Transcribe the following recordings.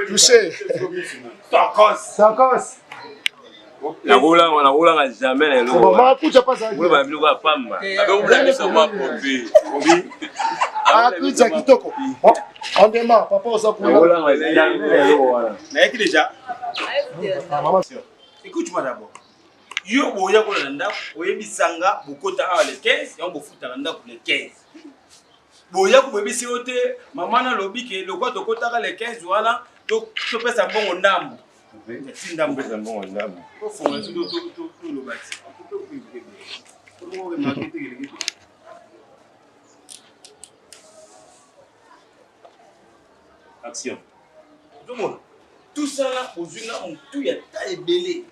Touché. Sakos. La roula jamais les lots. Maman, couche pas ça. Oui, bah, nous pas mal. Avec vous l'avez seulement pomper. Ah, couche à kitoko. On démarre, papa, on s'en fout. La roula jamais les lots. Mais qui déjà? Maman, écoute-moi d'abord. Yo boya ko landa, oye bisanga bokota a le 15, ya bofuta landa pour le 15. Boya ko bebisi ote, maman na lobi ke lokwa tokota ka le 15 wana, to pesa bongo ndambo. Ndambo pesa bongo ndambo. Ko fonga to lo bati. Action. Tout ça là, aux yeux là, on tout y a taille belé.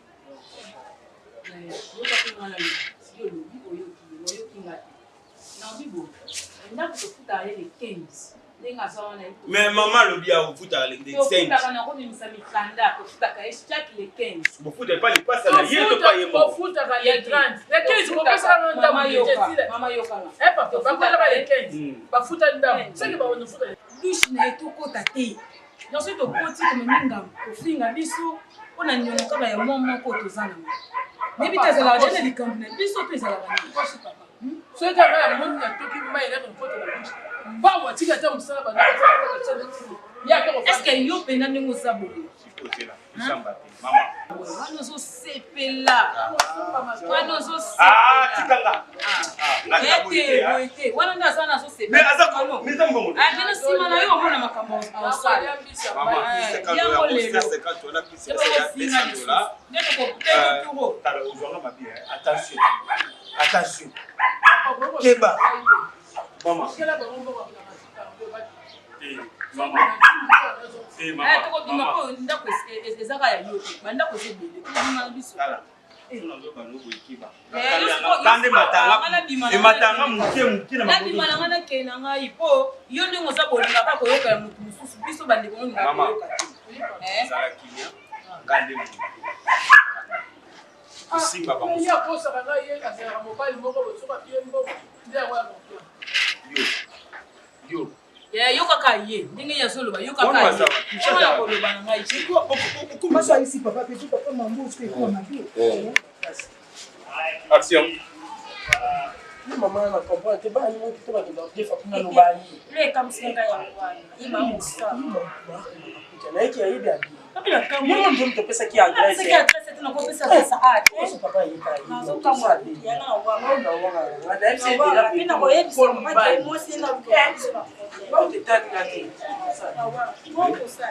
Mais maman le bien au foot à les 5. Vous foutez pas les passes à la yeux de pas y au foot à les 30. Les 15 vous passez à maman yoka. Eh papa, pas les 15. Pas foot à ndam. C'est que pas on foot. Douche na tout kota té. Non c'est to koti comme ngam. Ko finga biso ona nyonga kaka ya momo ko tozana. Mais vite à la jeune les campagnes. Biso to ezala bani. Papa. So que la monde na to ki mai na ko to la douche. Ba wa tika ta musala bana. Est-ce que yo pena ningo saboli? Maman. Wana zo sepela. Wana zo sepela. Ah, tikanga. Ete, wana ndaza na zo sepela. Mais azako, mais tambo. Ah, bino sima na yo mona makambo awasala. Maman, c'est quand on a c'est quand on a pris $500. Neto ko peut-être euro. Tala ozonga mabi, attention. Attention. Keba. Maman. Maman. Eh, toko bima ko ndako ezaka ya yo. Banda ko sebele. Ko bima biso. Tala. Kande matanga. E matanga muke na mabodo. Na bima na ke na ngai po. Yo ndingo za bolinga ka koyoka ya mutu mususu biso bande ko ngi na koyoka. Sala kinya. Kande muke. Simba ba musu. Ya ko sa kana ye ka sa mobile moko so ba piembo. Ndia wa mo. Yo. Yeah, you can ye. Dinga ya solo ba you can ye. Chama ko lo bana ngai. Chiko comment ça ici papa que tu papa mambo c'est quoi ma vie. Action. Maman na comprend que ba ni mo to ba dans des fois na no ba ni. Le comme ça nga ya kwa. Ima musa. Na yake yi da bi. Kabila kama Mo ndo to pesa ki adresse. Pesa ki adresse tuna ko pesa pesa ati. Ko papa yi ka yi. Na so kama ya na wa. Na wa. Na da c'est de la Pina ko yebi so ma ke mo sina ko. Ba o te tani na ti. Na wa. Mo ko sa.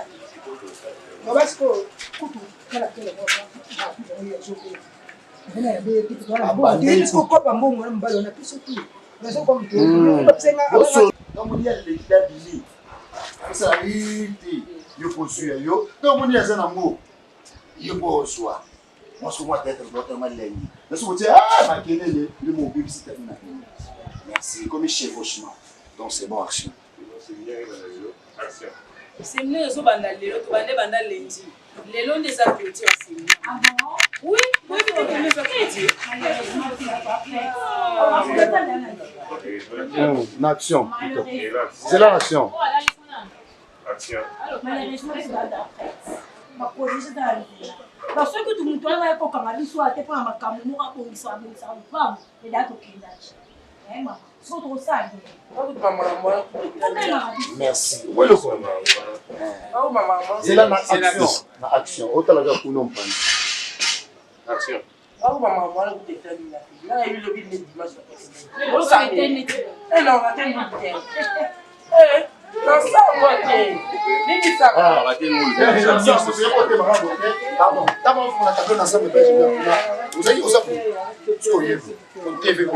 Mabasco kutu kala kele mo. Ndeni ko kopa mbongo na mbalo na piso tu. Nazo kwa mtu. Basenga abanga. Comme il y a les débili. Ça arrive. Yo posuya yo. Donc on y a ça nango. Yo poswa. Moi ce moi d'être d'autres malengi. Na so dire ah makelele le mon bébé c'est terminé. Merci comme chevauchement. Donc c'est bon action. C'est mieux so banda lelo to bande banda lendi. Lelo ndeza petit aussi. Ah bon? Oui, oui, mais ça petit. Action. C'est là l'action. Action. Malheureusement, c'est pas d'après. Ma position dans la vie. Parce que tout le monde doit être comme un soit t'es pas un Makambu, nous raconte ça, nous ça pas. Et là, tu kidash. Eh maman, c'est trop ça. Merci. Ouais le quoi. C'est là ma action. Autant la faire pour nous prendre. Action. Ah maman, moi vous t'es tellement là. Là il le vide dimanche. On s'est tenu. Eh non, on va tenir. Eh non, ça, moi, dis ça. Ah, pardon. D'abord, on a tapé dans ça, mais vous avez osé. On TV, au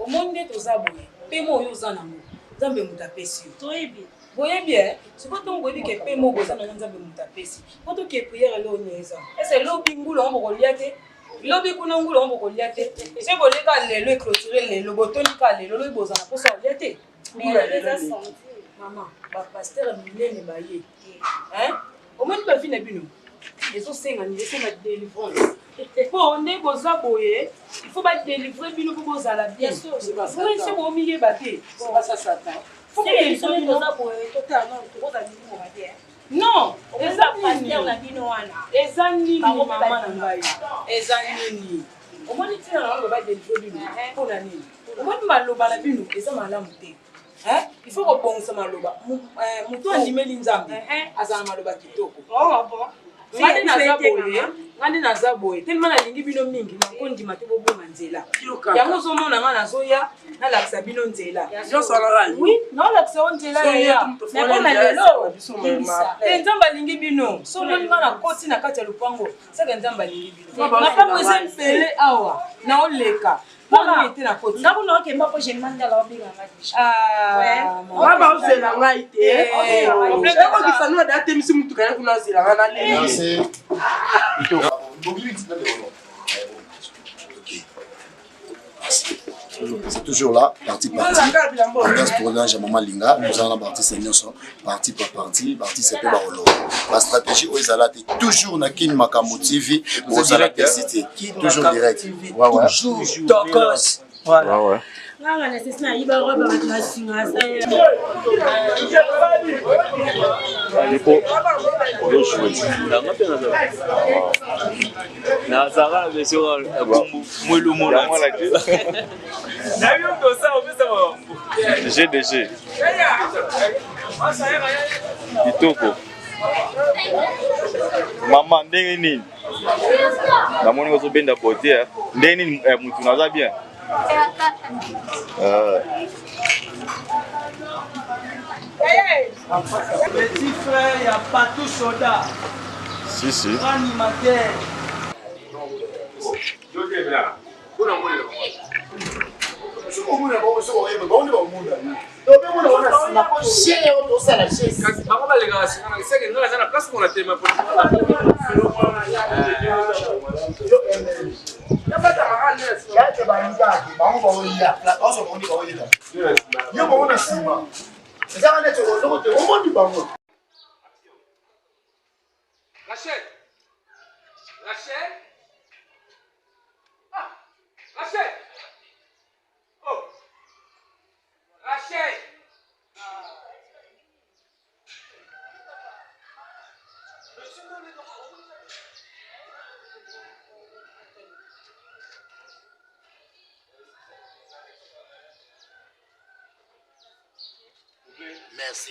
monde est aux abonnés. Paiement aux anamou. Zambe mutapesi. Toyebi. Voyez bien, c'est pas ton boy qui paie mon bossa dans Zambe mutapesi. Quand tu es prière là on est ça. Et c'est lobby ngulu on va liater. Lobby kuna ngulu on va liater. C'est bolé ka le clôturer le botoni ka le boza na pour ça liater. Mais les a senti. Maman, pasteur Milène Baye. Hein? Au moins, tu vas finir bino. Et ça, c'est un délivrance. Bon, on est beaux aboyés. Il faut pas délivrer bino pour vous à la bien. Bien sûr, c'est pas ça. Oui, c'est bon, milieu bâté. C'est pas ça, Satan. Faut que les gens nous aboyent totalement. Non, les amis, on a dit non. Les amis, maman, les amis. Au moins, tu as un délivrer bino. Pour l'année. Au moins, tu m'as l'obala bino. Et ça m'a l'amouté. Il faut reprendre ça maloba. Moutou animé l'inzambi. Azana maloba kitoko. Oh bon. Ngandi nazaboye. Tellement na lingi bino mingi makondi matebo bo manzela. Yango zomo na ngana zoya na laksa bino nzela. Yo sala oui, non laksa nzela ya. Na kona lelo. Nzamba lingi bino. So no linga na koti na kati ya lupango. Saka nzamba lingi bino. Na pa mwese mpele awa na oleka. Maman était na côté. Ngabo no ke mbapo je manda la obiga ngati. Baba uzela ngaite. Eko kisano da temisi mutu kana kuna zela ngana le. C'est toujours là, partie par partie. Ambiance tournage à Maman Linga, nous allons partir c'est partie par partie, partie c'est pas Barolo. La stratégie où ils allaient toujours na kin Makambu TV, vous allez cité, toujours direct. Ouais. Toujours Tokos. Voilà. Ouais. Nganga nesesina yiba roba batlasinga sa. Alipo. Bien joué. Na Zara besio mwelu mona. Na yo to ça on fait ça. GDG. Itoko. Maman ndenge nini? Na moni ko benda pote. Ndenge nini mutu naza bien. Petit frère, il y a pas tout soda. Si. Animateur. Merci.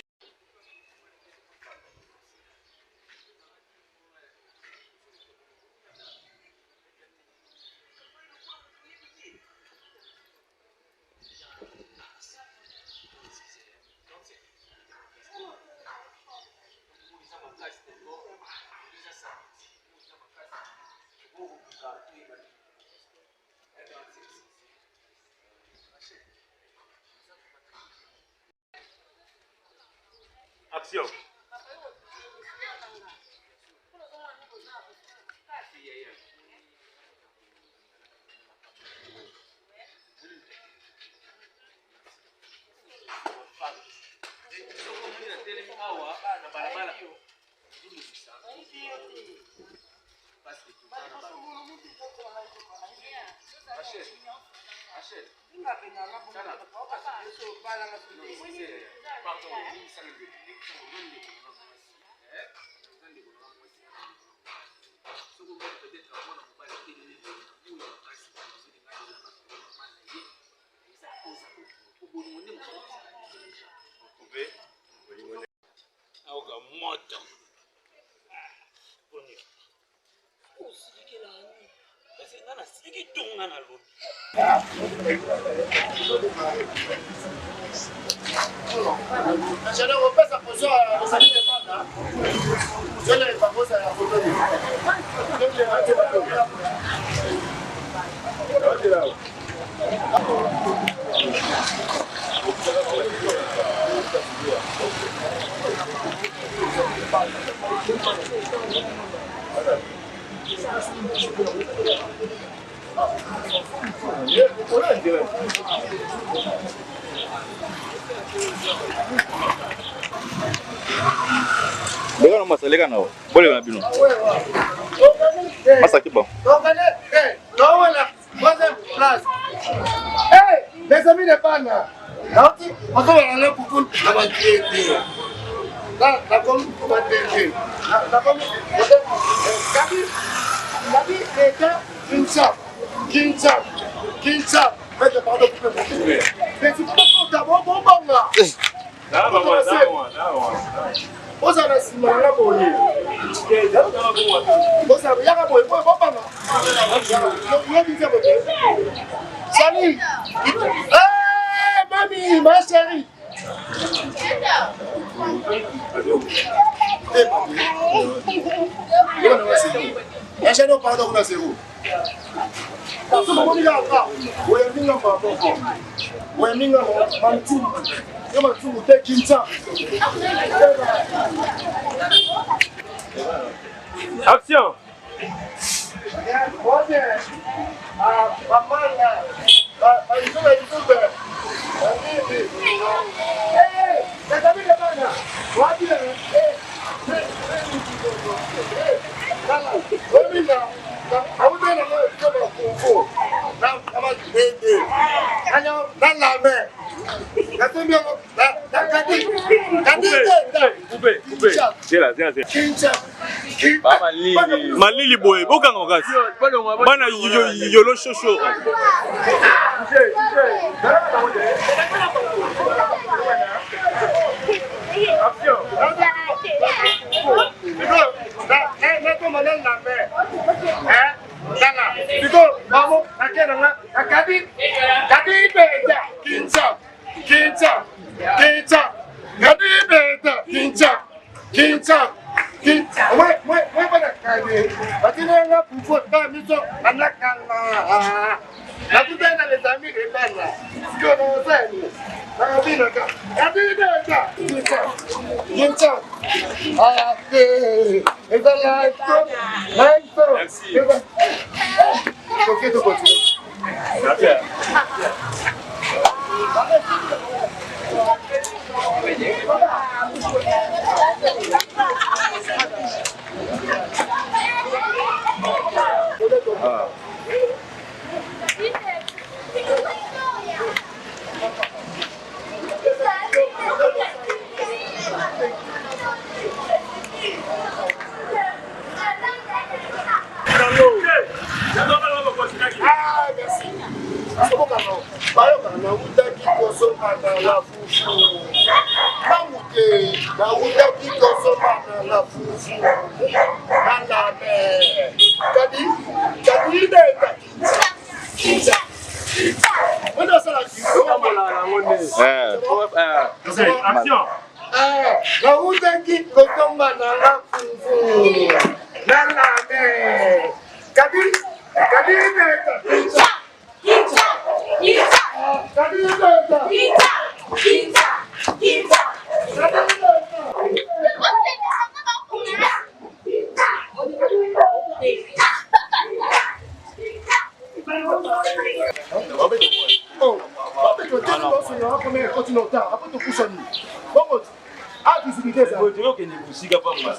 Action. Je ne repère sa position à Sali de Bolanda. Je ne vais pas poser la photo. Voilà, moi, c'est les gars, non. Bon, les gars, bino. Ah, ça qui bon. Non, voilà. Troisième place. Hey, les amis de Pana. Là, on va aller pour qu'on va dire. Là, la commune va dire. La commune. Gabi, Kinsa. Faites pardon pour me dire. Mais tu peux pas d'abord bon là. Vous avez si mal là pour lui. Vous avez ya pour bon là. Sali. Eh, mamie, ma chérie. Eh, pardon, on a zéro. Action. Malili boy, bokanga ngasi. Bana yolo shosho.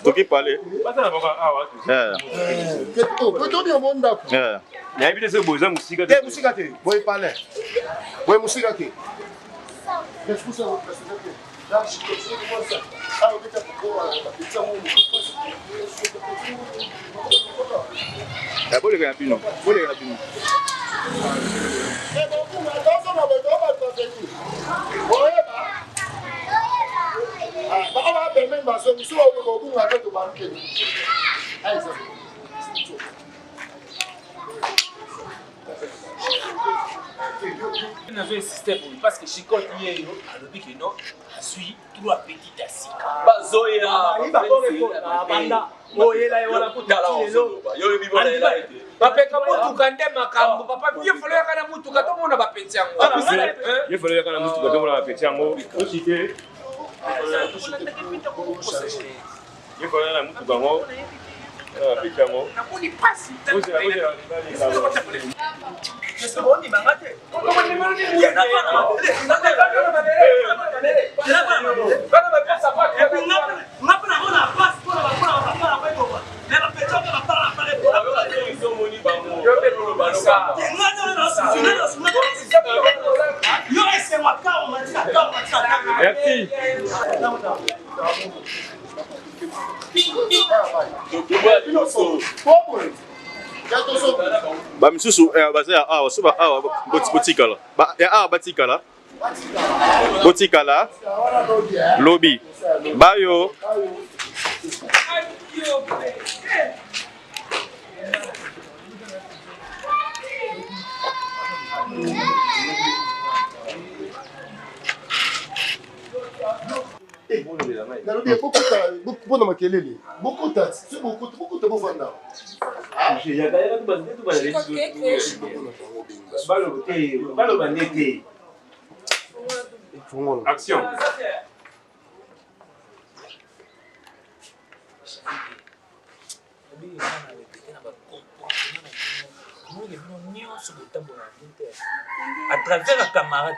Toki parler. Parce que Chico hier, à l'objet que non, suis trois petites assis. Bazoya, banda. Oye la yola kutala lelo. Yo bibo la ela. Bapeka mutu kande makambu. Papa bien follow kana mutu kato mona bapeti yango. Bien follow kana mutu kato mona bapeti yango. Osite. Bien follow kana mutu bango. Bapeti yango. Na kuni pasi. C'est bon, il m'a raté. Ba misusu baza awa so ba awa botikala ba ya awa batikala botikala lobi bayo beaucoup de makelele, beaucoup de c'est beaucoup de bovanda. Action. À travers la camarade,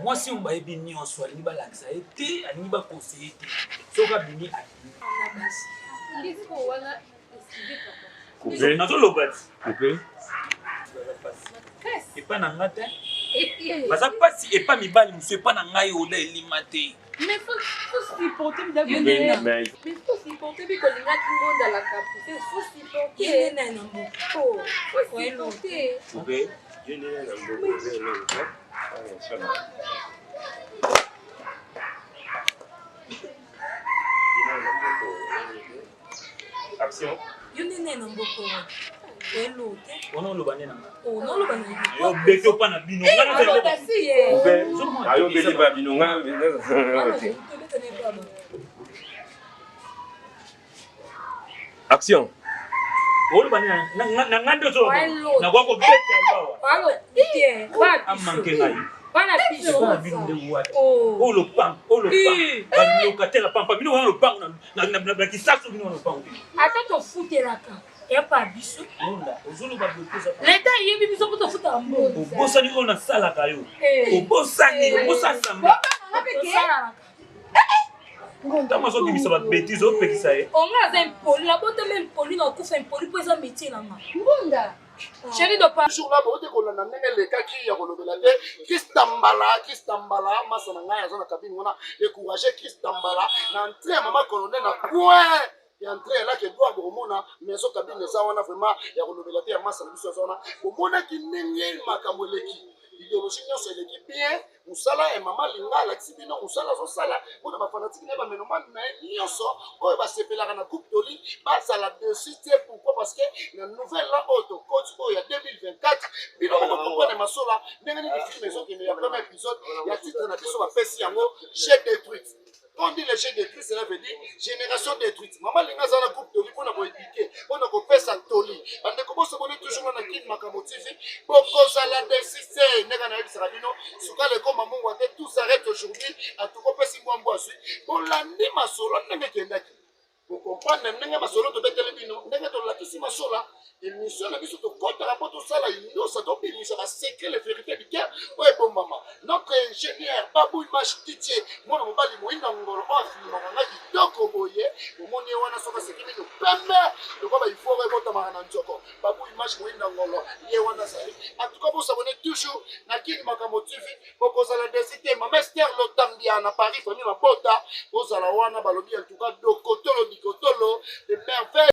moi si on va bien on soit libre l'accès été à libre conseiller so va venir coupé na to lobat coupé et pas na ngata parce que pas si et pas mi bali monsieur pas na ngai o da limité mais faut supporter d'abord mais faut supporter que les gars qui vont dans la capitale faut supporter faut supporter coupé je n'ai rien Action. on le bané na yo beto pa na bino Ayo beti ba bino nga. Action. on le bané na ngando so na kwa ko beta yawa amanke ngai Bana piso. Bana bino de what? Oh le pan. Bana locataire pampa bino on le pan na kisasu bino on le pan. Attends to futelaka. Et pas biso. Onda, ozolo ba bloquer ça. L'état yebi biso pour to futa mbo. Bosani on na sala kayo. Bosani, bosasamba. Ngonda maso bibisa ba bêtise o pekisa e. On a un poli, la botte même poli na ko fait poli pour ça métier là. Mbonda. Chérie de pas jour là bote ko landa ndenge leka ki ya kolobela te Kistambala masana ngai azana kabine wana décourager Kistambala na entrée maman colonel na point ya entrée là que doit bomona maison kabine za wana vraiment ya kolobela te ya masana biso zona bomona ki ndenge makambo leki idéologie nyonso eleki bien musala et maman linga la tibino musala zo sala bona ba fanatique ne ba menoman na nyonso oyo ba sepelaka na coupe d'oli ba sala dessus pourquoi parce que la nouvelle là auto coach oyo ya 2024 bino ko comprendre masola ndenge ni film ezo kende ya premier épisode ya titre na biso ba pesi yango j'ai détruit. Quand on dit les jeux détruits, cela veut dire génération détruite. Maman linga za na coupe d'oli pour na ko éduquer, pour na ko pesa toli. Ande ko boso boni toujours na kid Makambu TV, boko sala desisé ndega na yebisa bino, suka le koma mungu ate tout s'arrête aujourd'hui, atuko pesi mwambo asui. Bon landi masolo ndenge kendaki. Vous comprenez ndenge masolo to betele bino, ndenge to lakisi masola. Émission na biso to kota rapport tout ça là, yo ça doit bien ça va sécrer les vérités du cœur. Ouais bon maman. Notre ingénieur Babou Image Titié, moi on va lui moinda ngolo ofi manga kitoko boye, omoni wana soka sécrer no pembe. Donc il faut remonter manga njoko. Babou Image moinda ngolo, ye wana sali. En tout cas vous abonnez toujours na King Makambu TV, pour ça la décité ma Master Lotambia na Paris famille ma bota, pour ça la wana balobi en tout cas do kotolo di kotolo, de merveille.